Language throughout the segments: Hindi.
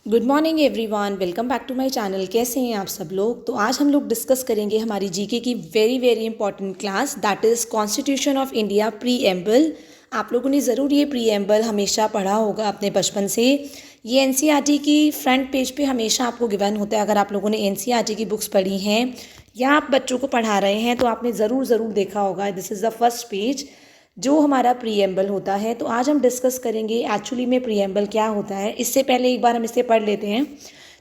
Good morning everyone, welcome back to my channel. कैसे हैं आप सब लोग। तो आज हम लोग डिस्कस करेंगे हमारी जीके की very very important class, that is constitution of India preamble. आप लोगों ने ज़रूर ये प्रीएम्बल हमेशा पढ़ा होगा अपने बचपन से। ये एनसीईआरटी की फ्रंट पेज पे हमेशा आपको गिवन होता है। अगर आप लोगों ने एनसीईआरटी की बुक्स पढ़ी हैं या आप बच्चों को पढ़ा रहे हैं तो आपने ज़रूर ज़रूर देखा होगा। This is the first page जो हमारा प्रीएम्बल होता है। तो आज हम डिस्कस करेंगे एक्चुअली में प्रीएम्बल क्या होता है। इससे पहले एक बार हम इसे पढ़ लेते हैं।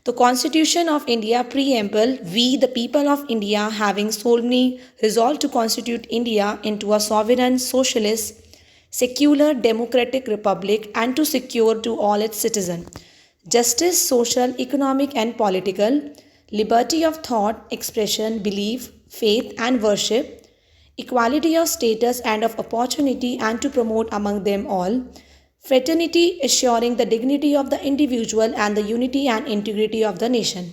तो constitution of India preamble, we the people of India having solemnly resolve to constitute India into a sovereign socialist secular democratic republic and to secure to all its citizens justice, social, economic and political, liberty of thought, expression, belief, faith and worship, equality of status and of opportunity and to promote among them all, fraternity, assuring the dignity of the individual and the unity and integrity of the nation.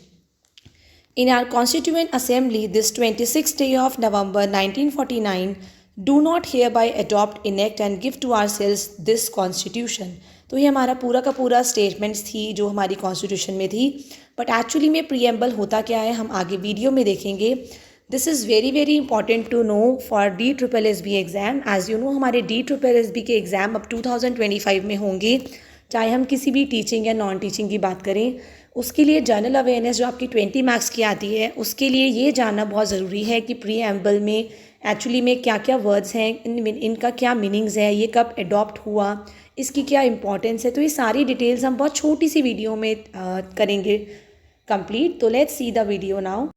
In our Constituent Assembly this 26th day of November 1949, do not hereby adopt, enact and give to ourselves this Constitution. तो ये हमारा पूरा का पूरा स्टेटमेंट्स थी जो हमारी कॉन्स्टिट्यूशन में थी। बट एक्चुअली में प्रीएम्बल होता क्या है हम आगे वीडियो में देखेंगे। This is very very important to know for DSSB exam. As you know हमारे DSSB के एग्ज़ाम अब 2025 में होंगे, चाहे हम किसी भी टीचिंग या नॉन टीचिंग की बात करें। उसके लिए जनरल अवेयरनेस जो आपकी 20 मार्क्स की आती है, उसके लिए ये जानना बहुत ज़रूरी है कि प्रीएम्बल में एक्चुअली में क्या क्या वर्ड्स हैं, इनका क्या मीनिंग्स है, ये कब अडॉप्ट हुआ, इसकी क्या इंपॉर्टेंस है। तो ये सारी डिटेल्स हम बहुत छोटी सी वीडियो में करेंगे कंप्लीट। तो let's see the video now.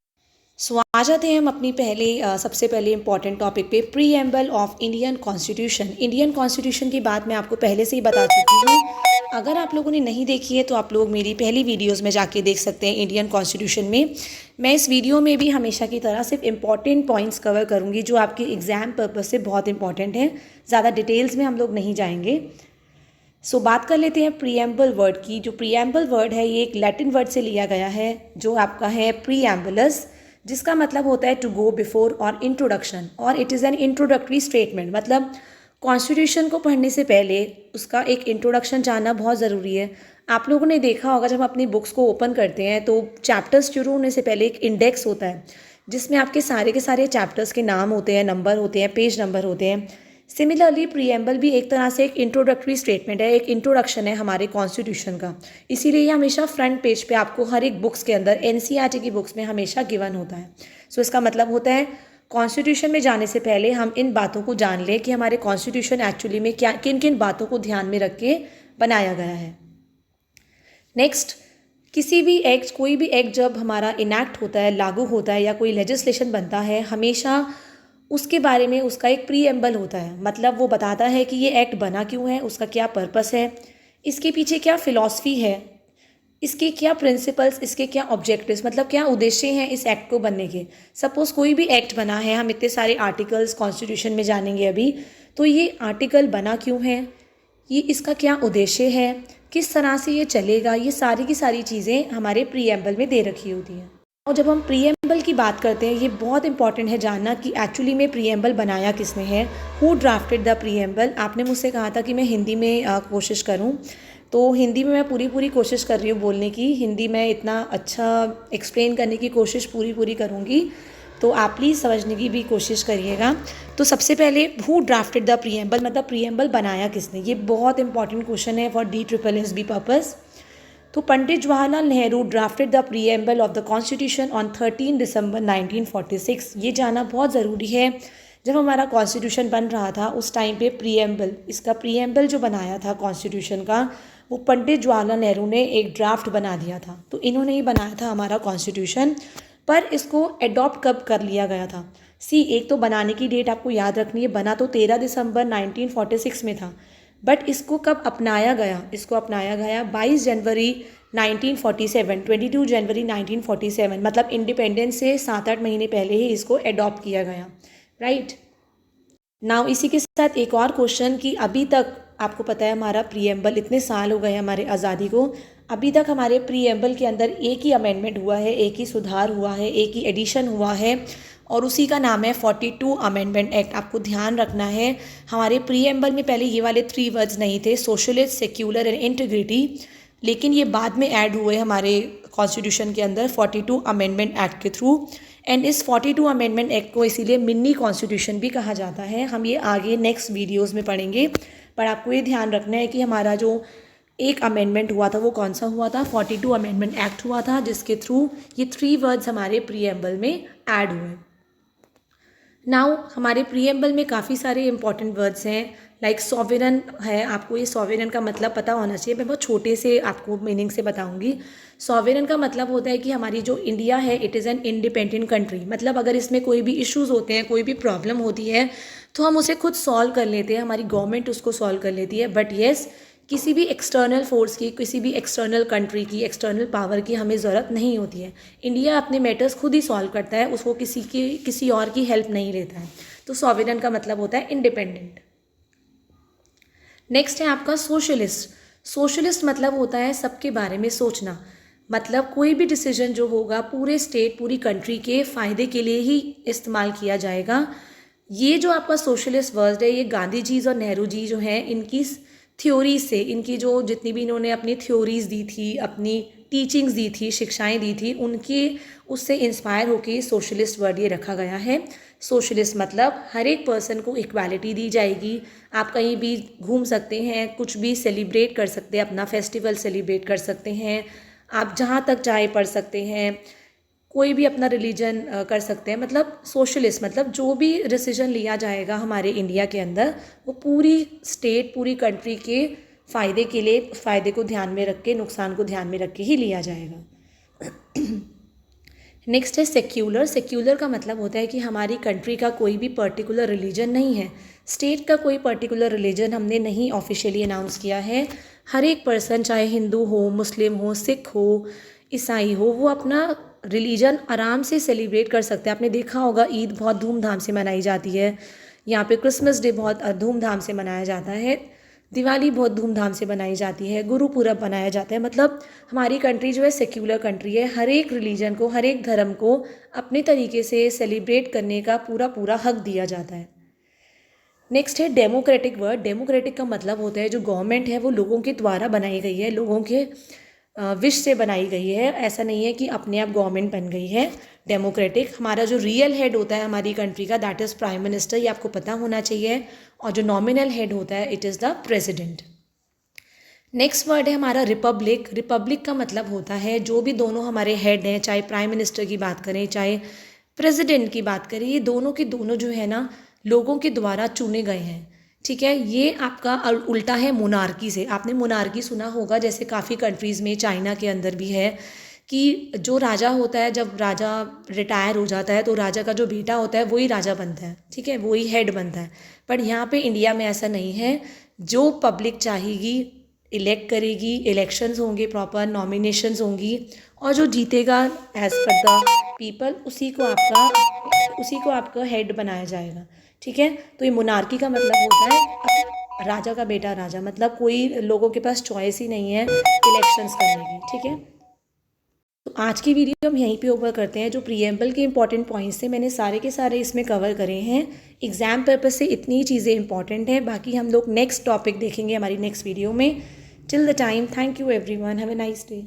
So आ जाते हैं हम अपनी सबसे पहले इंपॉर्टेंट टॉपिक पे, preamble of Indian constitution. Indian constitution की बात मैं आपको पहले से ही बता चुकी हूँ। अगर आप लोगों ने नहीं देखी है तो आप लोग मेरी पहली वीडियोस में जाके देख सकते हैं। इंडियन कॉन्स्टिट्यूशन में मैं इस वीडियो में भी हमेशा की तरह सिर्फ इंपॉर्टेंट पॉइंट्स कवर करूँगी जो आपके एग्ज़ाम पर्पज़ से बहुत इंपॉर्टेंट हैं। ज़्यादा डिटेल्स में हम लोग नहीं जाएंगे। सो बात कर लेते हैं प्रीएम्बल वर्ड की। जो प्रीएम्बल वर्ड है ये एक लैटिन वर्ड से लिया गया है जो आपका है प्रीएम्बुलस, जिसका मतलब होता है टू गो बिफोर और इंट्रोडक्शन, और it is an introductory statement. मतलब कॉन्स्टिट्यूशन को पढ़ने से पहले उसका एक इंट्रोडक्शन जानना बहुत ज़रूरी है। आप लोगों ने देखा होगा जब हम अपनी बुक्स को ओपन करते हैं तो चैप्टर्स शुरू होने से पहले एक इंडेक्स होता है जिसमें आपके सारे के सारे चैप्टर्स के नाम होते हैं, नंबर होते हैं, पेज नंबर होते हैं। सिमिलरली प्रीएम्बल भी एक तरह से एक इंट्रोडक्टरी स्टेटमेंट है, एक इंट्रोडक्शन है हमारे कॉन्स्टिट्यूशन का। इसीलिए ये हमेशा फ्रंट पेज पे आपको हर एक बुक्स के अंदर एनसीईआरटी की बुक्स में हमेशा गिवन होता है। सो इसका मतलब होता है कॉन्स्टिट्यूशन में जाने से पहले हम इन बातों को जान लें कि हमारे कॉन्स्टिट्यूशन एक्चुअली में क्या किन किन बातों को ध्यान में रख के बनाया गया है। नेक्स्ट, किसी भी एक्ट, कोई भी एक्ट जब हमारा इनैक्ट होता है, लागू होता है या कोई लेजिस्लेशन बनता है, हमेशा उसके बारे में उसका एक प्रीएम्बल होता है। मतलब वो बताता है कि ये एक्ट बना क्यों है, उसका क्या पर्पस है, इसके पीछे क्या फ़िलॉसफी है, इसके क्या प्रिंसिपल्स, इसके क्या ऑब्जेक्टिव्स, मतलब क्या उद्देश्य हैं इस एक्ट को बनने के। सपोज़ कोई भी एक्ट बना है, हम इतने सारे आर्टिकल्स कॉन्स्टिट्यूशन में जानेंगे अभी। तो ये आर्टिकल बना क्यों है, ये इसका क्या उद्देश्य है, किस तरह से ये चलेगा, ये सारी की सारी चीज़ें हमारे प्रीएम्बल में दे रखी होती हैं। और जब हम प्रीएम्बल की बात करते हैं, ये बहुत इंपॉर्टेंट है जानना कि एक्चुअली में प्रीएम्बल बनाया किसने है, हु ड्राफ्टेड द प्रीएम्बल। आपने मुझसे कहा था कि मैं हिंदी में कोशिश करूं, तो हिंदी में मैं पूरी कोशिश कर रही हूँ बोलने की। हिंदी में इतना अच्छा एक्सप्लेन करने की कोशिश पूरी करूँगी, तो आप प्लीज़ समझने की भी कोशिश करिएगा। तो सबसे पहले हु ड्राफ्टेड द प्रीएम्बल, मतलब प्रीएम्बल बनाया किसने, ये बहुत इंपॉर्टेंट क्वेश्चन है फॉर DSSB पर्पज़। तो Pandit Jawaharlal Nehru drafted the preamble of the constitution on 13 दिसंबर 1946। ये जानना बहुत ज़रूरी है। जब हमारा कॉन्स्टिट्यूशन बन रहा था उस टाइम पे प्रीएम्बल, इसका प्रीएम्बल जो बनाया था कॉन्स्टिट्यूशन का, वो पंडित जवाहरलाल नेहरू ने एक ड्राफ्ट बना दिया था। तो इन्होंने ही बनाया था हमारा कॉन्स्टिट्यूशन। पर इसको एडॉप्ट कब कर लिया गया था। एक तो बनाने की डेट आपको याद रखनी है, बना तो 13 दिसंबर 1946 में था, बट इसको कब अपनाया गया, इसको अपनाया गया 22 जनवरी 1947, 22 जनवरी 1947, मतलब इंडिपेंडेंस से 7-8 महीने पहले ही इसको एडॉप्ट किया गया। राइट नाउ इसी के साथ एक और क्वेश्चन कि अभी तक आपको पता है हमारा प्रीएम्बल, इतने साल हो गए हमारे आज़ादी को, अभी तक हमारे प्रीएम्बल के अंदर एक ही अमेंडमेंट हुआ है, एक ही सुधार हुआ है, एक ही एडिशन हुआ है, और उसी का नाम है 42 अमेंडमेंट एक्ट। आपको ध्यान रखना है हमारे प्रीएम्बल में पहले ये वाले 3 वर्ड्स नहीं थे, सोशलिस्ट, सेक्युलर एंड इंटीग्रिटी। लेकिन ये बाद में ऐड हुए हमारे कॉन्स्टिट्यूशन के अंदर 42 अमेंडमेंट एक्ट के थ्रू। एंड इस 42 अमेंडमेंट एक्ट को इसीलिए मिनी कॉन्स्टिट्यूशन भी कहा जाता है। हम ये आगे नेक्स्ट वीडियोज़ में पढ़ेंगे, पर आपको ये ध्यान रखना है कि हमारा जो एक अमेंडमेंट हुआ था वो कौन सा हुआ था, 42 अमेंडमेंट एक्ट हुआ था, जिसके थ्रू ये 3 वर्ड्स हमारे प्रीएम्बल में ऐड हुए। नाउ हमारे प्रीएम्बल में काफ़ी सारे इंपॉर्टेंट वर्ड्स हैं, लाइक सॉवरेन है। आपको ये सॉवरेन का मतलब पता होना चाहिए। मैं बहुत छोटे से आपको मीनिंग से बताऊंगी। सॉवरेन का मतलब होता है कि हमारी जो इंडिया है it is an independent country. मतलब अगर इसमें कोई भी इश्यूज़ होते हैं, कोई भी प्रॉब्लम होती है, तो हम उसे खुद सॉल्व कर लेते हैं, हमारी गवर्नमेंट उसको सॉल्व कर लेती है। बट येस, किसी भी एक्सटर्नल फोर्स की, किसी भी एक्सटर्नल कंट्री की, एक्सटर्नल पावर की हमें ज़रूरत नहीं होती है। इंडिया अपने मैटर्स खुद ही सॉल्व करता है, उसको किसी और की हेल्प नहीं लेता है। तो सॉवरेन का मतलब होता है इंडिपेंडेंट। नेक्स्ट है आपका सोशलिस्ट। सोशलिस्ट मतलब होता है सबके बारे में सोचना। मतलब कोई भी डिसीजन जो होगा पूरे स्टेट, पूरी कंट्री के फ़ायदे के लिए ही इस्तेमाल किया जाएगा। ये जो आपका सोशलिस्ट वर्ड है, ये गांधी जी और नेहरू जी जो हैं, इनकी थ्योरी से, इनकी जो जितनी भी इन्होंने अपनी थ्योरीज़ दी थी, अपनी टीचिंग्स दी थी, शिक्षाएं दी थी, उनके उससे इंस्पायर होकर सोशलिस्ट वर्ड ये रखा गया है। सोशलिस्ट मतलब हर एक पर्सन को इक्वालिटी दी जाएगी। आप कहीं भी घूम सकते हैं, कुछ भी सेलिब्रेट कर सकते हैं, अपना फेस्टिवल सेलिब्रेट कर सकते हैं, आप जहाँ तक चाहे पढ़ सकते हैं, कोई भी अपना रिलीजन कर सकते हैं। मतलब सोशलिस्ट मतलब जो भी डिसीजन लिया जाएगा हमारे इंडिया के अंदर, वो पूरी स्टेट, पूरी कंट्री के फ़ायदे के लिए, फ़ायदे को ध्यान में रख के, नुकसान को ध्यान में रख के ही लिया जाएगा। नेक्स्ट है सेक्युलर। सेक्युलर का मतलब होता है कि हमारी कंट्री का कोई भी पर्टिकुलर रिलीजन नहीं है, स्टेट का कोई पर्टिकुलर रिलीजन हमने नहीं ऑफिशियली अनाउंस किया है। हर एक पर्सन, चाहे हिंदू हो, मुस्लिम हो, सिख हो, ईसाई हो, वो अपना रिलीजन आराम से सेलिब्रेट कर सकते हैं। आपने देखा होगा ईद बहुत धूमधाम से मनाई जाती है, यहाँ पे क्रिसमस डे बहुत धूमधाम से मनाया जाता है, दिवाली बहुत धूमधाम से मनाई जाती है, गुरुपुरब मनाया जाता है। मतलब हमारी कंट्री जो है सेक्युलर कंट्री है। हर एक रिलीजन को, हर एक धर्म को अपने तरीके से सेलिब्रेट करने का पूरा पूरा हक दिया जाता है। नेक्स्ट है डेमोक्रेटिक वर्ड। डेमोक्रेटिक का मतलब होता है जो गवर्नमेंट है वो लोगों के द्वारा बनाई गई है, लोगों के विश से बनाई गई है। ऐसा नहीं है कि अपने आप गवर्नमेंट बन गई है। डेमोक्रेटिक, हमारा जो रियल हेड होता है हमारी कंट्री का, दैट इज़ प्राइम मिनिस्टर, ये आपको पता होना चाहिए। और जो नॉमिनल हेड होता है it is the president. Next word है हमारा रिपब्लिक। रिपब्लिक का मतलब होता है जो भी दोनों हमारे हेड हैं, चाहे प्राइम मिनिस्टर की बात करें, चाहे प्रेसिडेंट की बात करें, ये दोनों के दोनों जो है ना लोगों के द्वारा चुने गए हैं। ठीक है, ये आपका उल्टा है मोनार्की से। आपने मोनार्की सुना होगा, जैसे काफ़ी कंट्रीज़ में, चाइना के अंदर भी है कि जो राजा होता है, जब राजा रिटायर हो जाता है तो राजा का जो बेटा होता है वही राजा बनता है। ठीक है, वही हेड बनता है। पर यहाँ पे इंडिया में ऐसा नहीं है। जो पब्लिक चाहेगी इलेक्ट करेगी, इलेक्शंस होंगे, प्रॉपर नॉमिनेशंस होंगी, और जो जीतेगा एज पर द पीपल, उसी को आपका हेड बनाया जाएगा। ठीक है, तो ये मोनार्की का मतलब होता है राजा का बेटा राजा। मतलब कोई लोगों के पास चॉइस ही नहीं है इलेक्शंस करने की। ठीक है, तो आज की वीडियो हम यहीं पे ओवर करते हैं। जो प्रीएम्बल के इंपॉर्टेंट पॉइंट्स थे मैंने सारे के सारे इसमें कवर करे हैं। एग्जाम पर्पज से इतनी चीज़ें इंपॉर्टेंट हैं, बाकी हम लोग नेक्स्ट टॉपिक देखेंगे हमारी नेक्स्ट वीडियो में। Till the time, thank you everyone, have a nice day.